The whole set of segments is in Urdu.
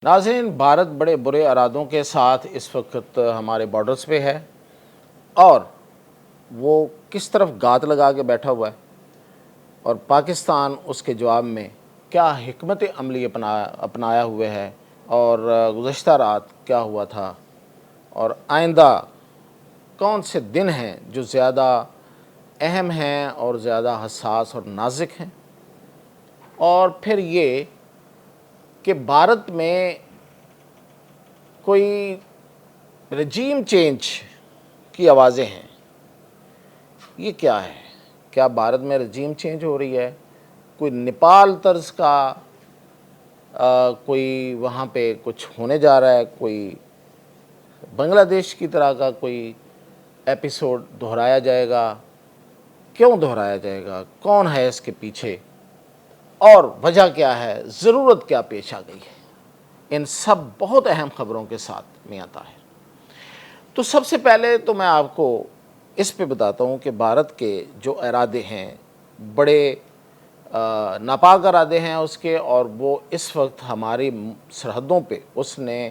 ناظرین، بھارت بڑے برے ارادوں کے ساتھ اس وقت ہمارے بارڈرز پہ ہے اور وہ کس طرف گات لگا کے بیٹھا ہوا ہے اور پاکستان اس کے جواب میں کیا حکمت عملی اپنایا ہوئے ہے اور گزشتہ رات کیا ہوا تھا اور آئندہ کون سے دن ہیں جو زیادہ اہم ہیں اور زیادہ حساس اور نازک ہیں، اور پھر یہ کہ بھارت میں کوئی رجیم چینج کی آوازیں ہیں۔ یہ کیا ہے؟ کیا بھارت میں رجیم چینج ہو رہی ہے؟ کوئی نیپال طرز کا کوئی وہاں پہ کچھ ہونے جا رہا ہے؟ کوئی بنگلہ دیش کی طرح کا کوئی ایپیسوڈ دہرایا جائے گا؟ کیوں دہرایا جائے گا؟ کون ہے اس کے پیچھے؟ اور وجہ کیا ہے؟ ضرورت کیا پیش آ گئی ہے؟ ان سب بہت اہم خبروں کے ساتھ میاں طاہر۔ تو سب سے پہلے تو میں آپ کو اس پہ بتاتا ہوں کہ بھارت کے جو ارادے ہیں بڑے ناپاک ارادے ہیں اس کے، اور وہ اس وقت ہماری سرحدوں پہ اس نے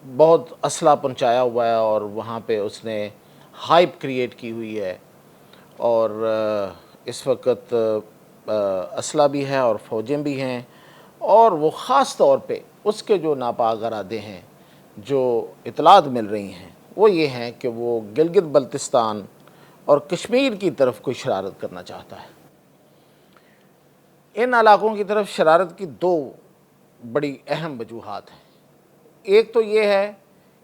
بہت اسلحہ پہنچایا ہوا ہے اور وہاں پہ اس نے ہائپ کریٹ کی ہوئی ہے، اور اس وقت اسلحہ بھی ہے اور فوجیں بھی ہیں، اور وہ خاص طور پہ اس کے جو ناپاک ارادے ہیں جو اطلاعات مل رہی ہیں وہ یہ ہیں کہ وہ گلگت بلتستان اور کشمیر کی طرف کوئی شرارت کرنا چاہتا ہے۔ ان علاقوں کی طرف شرارت کی دو بڑی اہم وجوہات ہیں۔ ایک تو یہ ہے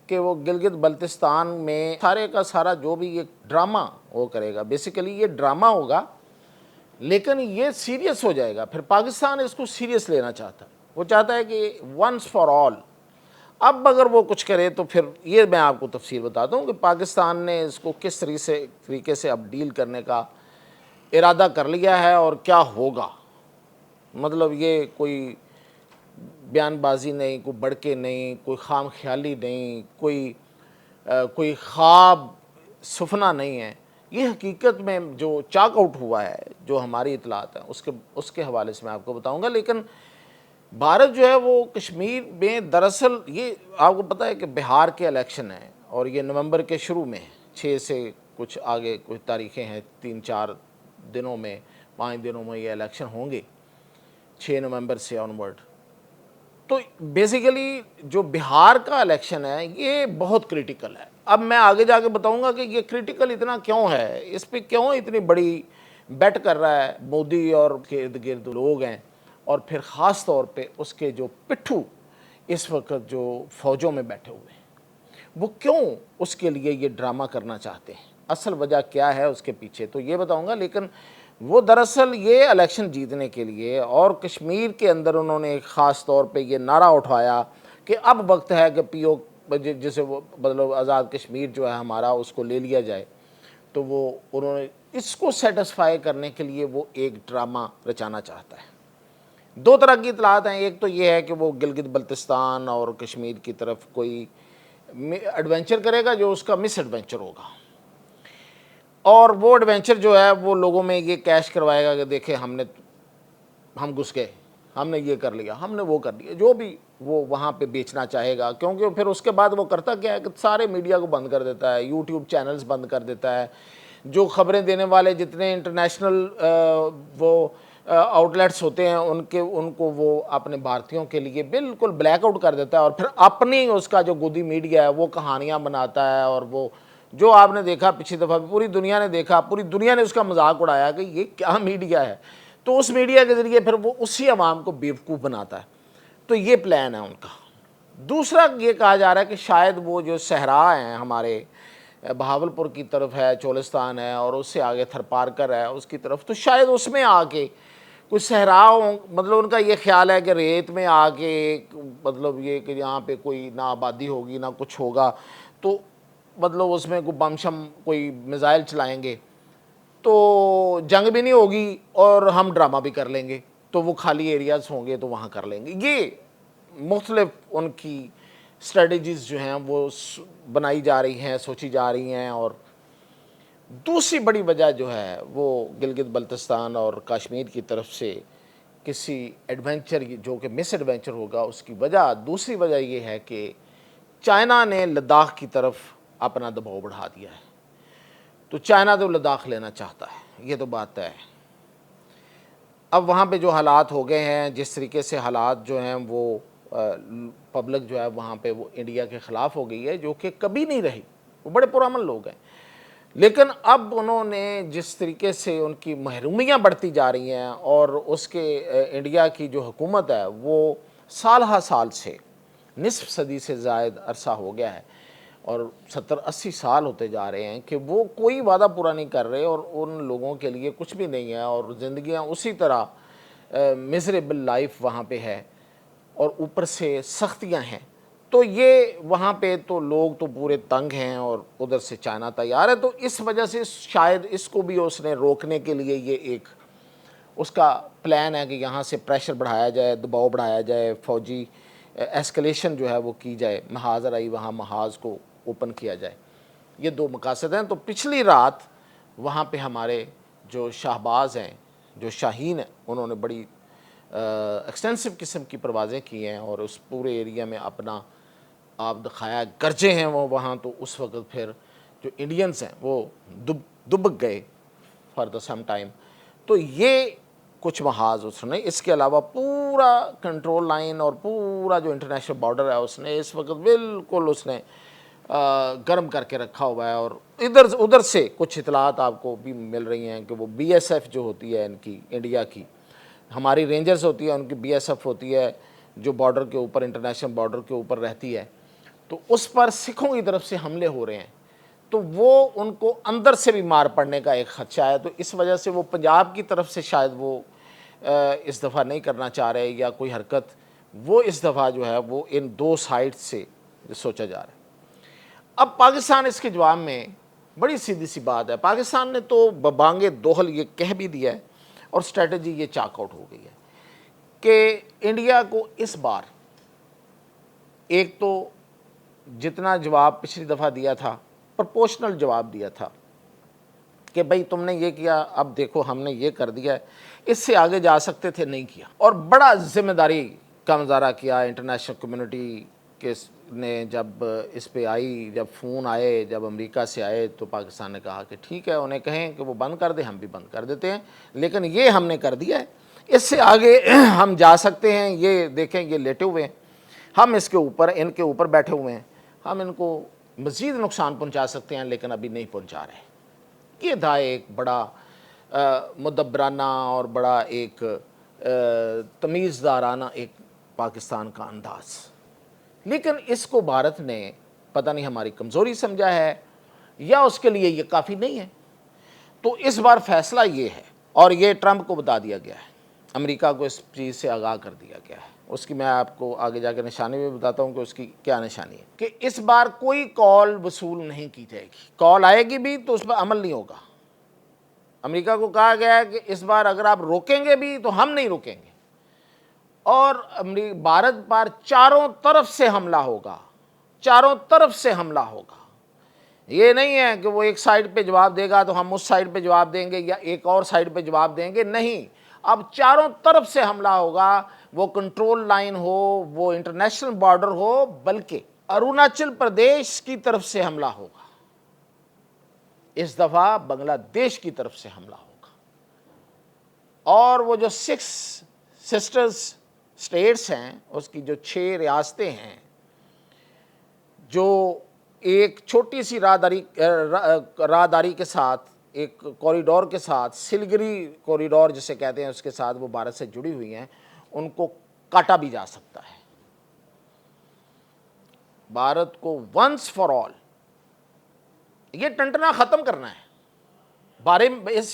کہ وہ گلگت بلتستان میں سارے کا سارا جو بھی یہ ڈرامہ وہ کرے گا، بیسیکلی یہ ڈرامہ ہوگا لیکن یہ سیریس ہو جائے گا۔ پھر پاکستان اس کو سیریس لینا چاہتا ہے، وہ چاہتا ہے کہ ونس فار آل اب اگر وہ کچھ کرے تو پھر یہ میں آپ کو تفصیل بتاتا ہوں کہ پاکستان نے اس کو کس طریقے سے اب ڈیل کرنے کا ارادہ کر لیا ہے اور کیا ہوگا۔ مطلب یہ کوئی بیان بازی نہیں، کوئی بڑکے نہیں، کوئی خام خیالی نہیں، کوئی خواب سفنا نہیں ہے۔ یہ حقیقت میں جو چاک آؤٹ ہوا ہے، جو ہماری اطلاعات ہیں اس کے حوالے سے میں آپ کو بتاؤں گا۔ لیکن بھارت جو ہے وہ کشمیر میں دراصل یہ آپ کو پتہ ہے کہ بہار کے الیکشن ہیں اور یہ نومبر کے شروع میں 6 سے کچھ آگے کچھ تاریخیں ہیں، 3-4 دنوں میں 5 دنوں میں یہ الیکشن ہوں گے، 6 نومبر سے آنورڈ۔ تو بیسیکلی جو بہار کا الیکشن ہے یہ بہت کریٹیکل ہے۔ اب میں آگے جا کے بتاؤں گا کہ یہ کریٹیکل اتنا کیوں ہے، اس پہ کیوں اتنی بڑی بیٹ کر رہا ہے مودی اور کے ارد گرد لوگ ہیں، اور پھر خاص طور پہ اس کے جو پٹھو اس وقت جو فوجوں میں بیٹھے ہوئے ہیں، وہ کیوں اس کے لیے یہ ڈرامہ کرنا چاہتے ہیں، اصل وجہ کیا ہے اس کے پیچھے، تو یہ بتاؤں گا۔ لیکن وہ دراصل یہ الیکشن جیتنے کے لیے اور کشمیر کے اندر انہوں نے ایک خاص طور پہ یہ نعرہ اٹھایا کہ اب وقت ہے کہ پی او جسے وہ مطلب آزاد کشمیر جو ہے ہمارا اس کو لے لیا جائے، تو وہ انہوں نے اس کو سیٹسفائی کرنے کے لیے وہ ایک ڈرامہ رچانا چاہتا ہے۔ دو طرح کی اطلاعات ہیں، ایک تو یہ ہے کہ وہ گلگت بلتستان اور کشمیر کی طرف کوئی ایڈونچر کرے گا جو اس کا مس ایڈونچر ہوگا، اور وہ ایڈونچر جو ہے وہ لوگوں میں یہ کیش کروائے گا کہ دیکھیں ہم گھس گئے، ہم نے یہ کر لیا، ہم نے وہ کر لیا، جو بھی وہ وہاں پہ بیچنا چاہے گا۔ کیونکہ پھر اس کے بعد وہ کرتا کیا ہے کہ سارے میڈیا کو بند کر دیتا ہے، یوٹیوب چینلز بند کر دیتا ہے، جو خبریں دینے والے جتنے انٹرنیشنل وہ آؤٹ لیٹس ہوتے ہیں ان کو وہ اپنے بھارتیوں کے لیے بالکل بلیک آؤٹ کر دیتا ہے، اور پھر اپنی اس کا جو گودی میڈیا ہے وہ کہانیاں بناتا ہے، اور وہ جو آپ نے دیکھا پچھلی دفعہ پوری دنیا نے دیکھا، پوری دنیا نے اس کا مذاق اڑایا کہ یہ کیا میڈیا ہے، تو اس میڈیا کے ذریعے پھر وہ اسی عوام کو بیوقوف بناتا ہے۔ تو یہ پلان ہے ان کا۔ دوسرا یہ کہا جا رہا ہے کہ شاید وہ جو صحرا ہیں ہمارے بہاولپور کی طرف ہے، چولستان ہے، اور اس سے آگے تھرپارکر ہے اس کی طرف، تو شاید اس میں آ کے کوئی صحرا مطلب ان کا یہ خیال ہے کہ ریت میں آ کے مطلب یہ کہ یہاں پہ کوئی نہ آبادی ہوگی نہ کچھ ہوگا، تو مطلب اس میں کوئی بم شم کوئی میزائل چلائیں گے تو جنگ بھی نہیں ہوگی اور ہم ڈرامہ بھی کر لیں گے، تو وہ خالی ایریاز ہوں گے تو وہاں کر لیں گے۔ یہ مختلف ان کی اسٹریٹجیز جو ہیں وہ بنائی جا رہی ہیں، سوچی جا رہی ہیں۔ اور دوسری بڑی وجہ جو ہے وہ گلگت بلتستان اور کشمیر کی طرف سے کسی ایڈونچر جو کہ مس ایڈونچر ہوگا اس کی وجہ، دوسری وجہ یہ ہے کہ چائنا نے لداخ کی طرف اپنا دباؤ بڑھا دیا ہے۔ تو چائنا تو لداخ لینا چاہتا ہے، یہ تو بات ہے۔ اب وہاں پہ جو حالات ہو گئے ہیں، جس طریقے سے حالات جو ہیں وہ پبلک جو ہے وہاں پہ وہ انڈیا کے خلاف ہو گئی ہے، جو کہ کبھی نہیں رہی، وہ بڑے پرامن لوگ ہیں، لیکن اب انہوں نے جس طریقے سے ان کی محرومیاں بڑھتی جا رہی ہیں، اور اس کے انڈیا کی جو حکومت ہے وہ سال ہا سال سے نصف صدی سے زائد عرصہ ہو گیا ہے، اور 70-80 سال ہوتے جا رہے ہیں کہ وہ کوئی وعدہ پورا نہیں کر رہے، اور ان لوگوں کے لیے کچھ بھی نہیں ہے، اور زندگیاں اسی طرح میزریبل لائف وہاں پہ ہے، اور اوپر سے سختیاں ہیں۔ تو یہ وہاں پہ تو لوگ تو پورے تنگ ہیں، اور ادھر سے چائنا تیار ہے، تو اس وجہ سے شاید اس کو بھی اس نے روکنے کے لیے یہ ایک اس کا پلان ہے کہ یہاں سے پریشر بڑھایا جائے، دباؤ بڑھایا جائے، فوجی ایسکلیشن جو ہے وہ کی جائے، محاذ رائی وہاں محاذ کو اوپن کیا جائے۔ یہ دو مقاصد ہیں۔ تو پچھلی رات وہاں پہ ہمارے جو شاہباز ہیں، جو شاہین ہیں، انہوں نے بڑی ایکسٹینسو قسم کی پروازیں کی ہیں، اور اس پورے ایریا میں اپنا آپ دکھایا، گرجے ہیں وہ وہاں۔ تو اس وقت پھر جو انڈینز ہیں وہ دبک گئے فار دا سم ٹائم۔ تو یہ کچھ محاذ اس نے، اس کے علاوہ پورا کنٹرول لائن اور پورا جو انٹرنیشنل بارڈر ہے اس نے اس وقت بالکل اس نے گرم کر کے رکھا ہوا ہے۔ اور ادھر سے کچھ اطلاعات آپ کو بھی مل رہی ہیں کہ وہ بی ایس ایف جو ہوتی ہے ان کی، انڈیا کی، ہماری رینجرز ہوتی ہے، ان کی بی ایس ایف ہوتی ہے جو بارڈر کے اوپر، انٹرنیشنل بارڈر کے اوپر رہتی ہے، تو اس پر سکھوں کی طرف سے حملے ہو رہے ہیں، تو وہ ان کو اندر سے بھی مار پڑنے کا ایک خدشہ ہے۔ تو اس وجہ سے وہ پنجاب کی طرف سے شاید وہ اس دفعہ نہیں کرنا چاہ رہے، یا کوئی حرکت وہ اس دفعہ جو ہے وہ ان دو سائڈ سے سوچا جا رہا ہے۔ اب پاکستان اس کے جواب میں بڑی سیدھی سی بات ہے، پاکستان نے تو ببانگ دوہل یہ کہہ بھی دیا ہے، اور اسٹریٹجی یہ چاک آؤٹ ہو گئی ہے کہ انڈیا کو اس بار ایک تو جتنا جواب پچھلی دفعہ دیا تھا، پرپورشنل جواب دیا تھا کہ بھئی تم نے یہ کیا، اب دیکھو ہم نے یہ کر دیا ہے، اس سے آگے جا سکتے تھے، نہیں کیا، اور بڑا ذمہ داری کا مظاہرہ کیا انٹرنیشنل کمیونٹی کے نے۔ جب اس پہ آئی، جب فون آئے، جب امریکہ سے آئے، تو پاکستان نے کہا کہ ٹھیک ہے، انہیں کہیں کہ وہ بند کر دیں، ہم بھی بند کر دیتے ہیں، لیکن یہ ہم نے کر دیا ہے، اس سے آگے ہم جا سکتے ہیں، یہ دیکھیں یہ لیٹے ہوئے ہیں، ہم اس کے اوپر، ان کے اوپر بیٹھے ہوئے ہیں، ہم ان کو مزید نقصان پہنچا سکتے ہیں، لیکن ابھی نہیں پہنچا رہے۔ یہ تھا ایک بڑا مدبرانہ اور بڑا ایک تمیزدارانہ ایک پاکستان کا انداز، لیکن اس کو بھارت نے پتہ نہیں ہماری کمزوری سمجھا ہے، یا اس کے لیے یہ کافی نہیں ہے۔ تو اس بار فیصلہ یہ ہے، اور یہ ٹرمپ کو بتا دیا گیا ہے، امریکہ کو اس چیز سے آگاہ کر دیا گیا ہے، اس کی میں آپ کو آگے جا کے نشانی بھی بتاتا ہوں کہ اس کی کیا نشانی ہے، کہ اس بار کوئی کال وصول نہیں کی جائے گی، کال آئے گی بھی تو اس پر عمل نہیں ہوگا۔ امریکہ کو کہا گیا ہے کہ اس بار اگر آپ روکیں گے بھی تو ہم نہیں روکیں گے، اور بھارت پر چاروں طرف سے حملہ ہوگا، چاروں طرف سے حملہ ہوگا۔ یہ نہیں ہے کہ وہ ایک سائیڈ پہ جواب دے گا تو ہم اس سائیڈ پہ جواب دیں گے، یا ایک اور سائیڈ پہ جواب دیں گے، نہیں، اب چاروں طرف سے حملہ ہوگا، وہ کنٹرول لائن ہو، وہ انٹرنیشنل بارڈر ہو، بلکہ اروناچل پردیش کی طرف سے حملہ ہوگا، اس دفعہ بنگلہ دیش کی طرف سے حملہ ہوگا، اور وہ جو 6 سسٹرز سٹیٹس ہیں، اس کی جو 6 ریاستیں ہیں، جو ایک چھوٹی سی راہداری کے ساتھ، ایک کوریڈور کے ساتھ، سلگری کوریڈور جسے کہتے ہیں، اس کے ساتھ وہ بھارت سے جڑی ہوئی ہیں، ان کو کاٹا بھی جا سکتا ہے۔ بھارت کو ونس فار آل یہ ٹنٹنا ختم کرنا ہے،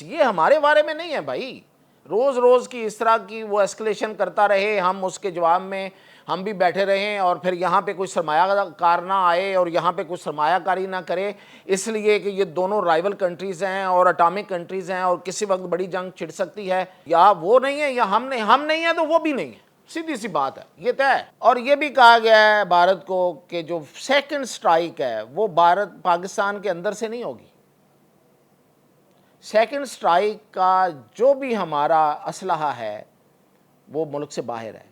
یہ ہمارے بارے میں نہیں ہے بھائی، روز روز کی اس طرح کی وہ ایسکلیشن کرتا رہے، ہم اس کے جواب میں ہم بھی بیٹھے رہیں، اور پھر یہاں پہ کوئی سرمایہ کار نہ آئے، اور یہاں پہ کوئی سرمایہ کاری نہ کرے، اس لیے کہ یہ دونوں رائیول کنٹریز ہیں اور اٹامک کنٹریز ہیں، اور کسی وقت بڑی جنگ چھڑ سکتی ہے، یا وہ نہیں ہے یا ہم نہیں ہیں تو وہ بھی نہیں ہے، سیدھی سی بات ہے، یہ طے ہے۔ اور یہ بھی کہا گیا ہے بھارت کو کہ جو سیکنڈ سٹرائک ہے وہ پاکستان کے اندر سے نہیں ہوگی، سیکنڈ سٹرائک کا جو بھی ہمارا اسلحہ ہے وہ ملک سے باہر ہے،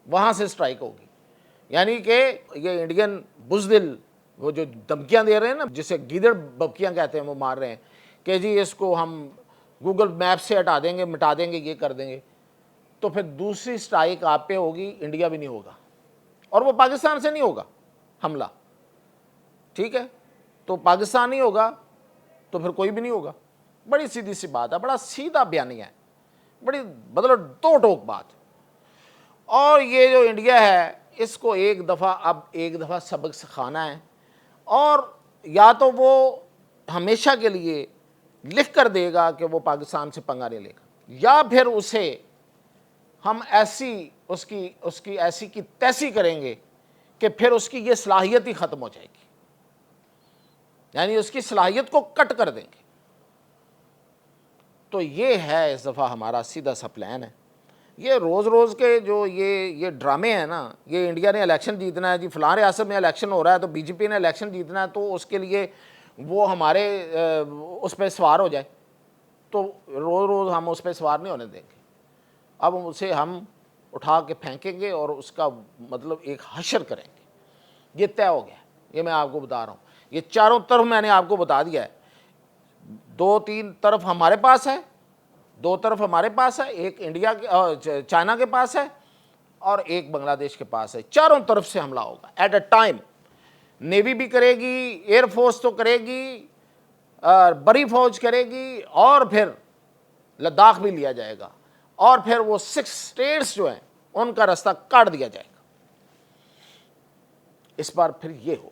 وہاں سے سٹرائک ہوگی. یعنی کہ یہ انڈین بزدل وہ جو دھمکیاں دے رہے ہیں نا، جسے گیدڑ ببکیاں کہتے ہیں، وہ مار رہے ہیں کہ جی اس کو ہم گوگل میپ سے ہٹا دیں گے، مٹا دیں گے، یہ کر دیں گے، تو پھر دوسری سٹرائک آپ پہ ہوگی، انڈیا بھی نہیں ہوگا، اور وہ پاکستان سے نہیں ہوگا حملہ. ٹھیک ہے، تو پاکستان نہیں ہوگا تو پھر کوئی بھی نہیں ہوگا. بڑی سیدھی سی بات ہے، بڑا سیدھا بیانیہ ہے، بڑی مطلب دو ٹوک بات. اور یہ جو انڈیا ہے اس کو ایک دفعہ سبق سکھانا ہے، اور یا تو وہ ہمیشہ کے لیے لکھ کر دے گا کہ وہ پاکستان سے پنگا نہیں لے گا، یا پھر اسے ہم اس کی ایسی کی تیسی کریں گے کہ پھر اس کی یہ صلاحیت ہی ختم ہو جائے گی، یعنی اس کی صلاحیت کو کٹ کر دیں گے. تو یہ ہے اس دفعہ ہمارا سیدھا سا پلان ہے. یہ روز روز کے جو یہ ڈرامے ہیں نا، یہ انڈیا نے الیکشن جیتنا ہے جی، فلاں ریاست میں الیکشن ہو رہا ہے تو بی جے پی نے الیکشن جیتنا ہے، تو اس کے لیے وہ ہمارے اس پہ سوار ہو جائے، تو روز روز ہم اس پہ سوار نہیں ہونے دیں گے. اب اسے ہم اٹھا کے پھینکیں گے اور اس کا مطلب ایک حشر کریں گے. یہ طے ہو گیا، یہ میں آپ کو بتا رہا ہوں. یہ چاروں طرف میں نے آپ کو بتا دیا ہے. 2-3 طرف ہمارے پاس ہے، 2 طرف ہمارے پاس ہے، ایک انڈیا کے چائنا کے پاس ہے، اور ایک بنگلہ دیش کے پاس ہے. چاروں طرف سے حملہ ہوگا ایٹ اے ٹائم. نیوی بھی کرے گی، ایئر فورس تو کرے گی، بڑی فوج کرے گی، اور پھر لداخ بھی لیا جائے گا، اور پھر وہ 6 اسٹیٹس جو ہیں ان کا راستہ کاٹ دیا جائے گا. اس بار پھر یہ ہوگا،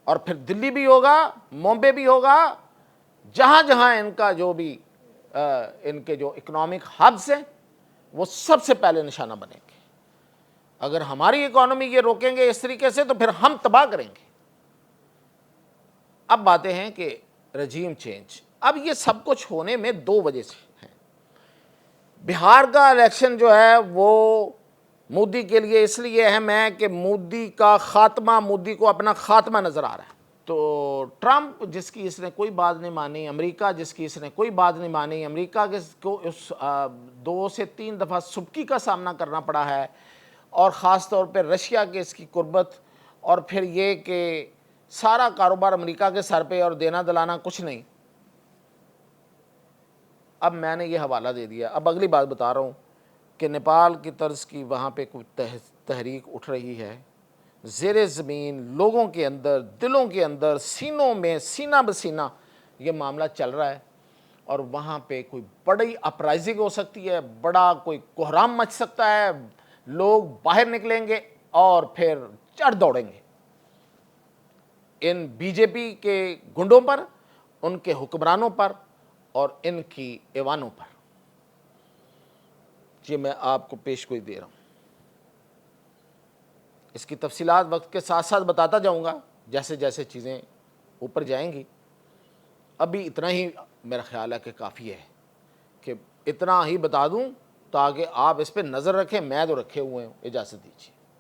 اور پھر دلی بھی ہوگا، ممبئی بھی ہوگا، جہاں جہاں ان کا جو بھی ان کے جو اکنامک ہبز ہیں وہ سب سے پہلے نشانہ بنیں گے. اگر ہماری اکانومی یہ روکیں گے اس طریقے سے تو پھر ہم تباہ کریں گے. اب باتیں ہیں کہ رجیم چینج. اب یہ سب کچھ ہونے میں 2 وجہ سے ہیں. بہار کا الیکشن جو ہے وہ مودی کے لیے اس لیے اہم ہے کہ مودی کو اپنا خاتمہ نظر آ رہا ہے. تو ٹرمپ جس کی اس نے کوئی بات نہیں مانی، امریکہ جس کی اس نے کوئی بات نہیں مانی، امریکہ کو اس 2 سے 3 دفعہ سبکی کا سامنا کرنا پڑا ہے، اور خاص طور پہ رشیا کے اس کی قربت، اور پھر یہ کہ سارا کاروبار امریکہ کے سر پہ اور دینا دلانا کچھ نہیں. اب میں نے یہ حوالہ دے دیا. اب اگلی بات بتا رہا ہوں کہ نیپال کی طرز کی وہاں پہ کوئی تحریک اٹھ رہی ہے زیر زمین، لوگوں کے اندر، دلوں کے اندر، سینوں میں سینہ بسینہ یہ معاملہ چل رہا ہے، اور وہاں پہ کوئی بڑی اپرائزنگ ہو سکتی ہے، بڑا کوئی کوہرام مچ سکتا ہے. لوگ باہر نکلیں گے اور پھر چڑھ دوڑیں گے ان بی جے پی کے گنڈوں پر، ان کے حکمرانوں پر، اور ان کی ایوانوں پر. یہ میں آپ کو پیشگوئی دے رہا ہوں. اس کی تفصیلات وقت کے ساتھ ساتھ بتاتا جاؤں گا جیسے جیسے چیزیں اوپر جائیں گی. ابھی اتنا ہی میرا خیال ہے کہ کافی ہے کہ اتنا ہی بتا دوں تاکہ آپ اس پہ نظر رکھیں. میں تو رکھے ہوئے ہوں. اجازت دیجیے.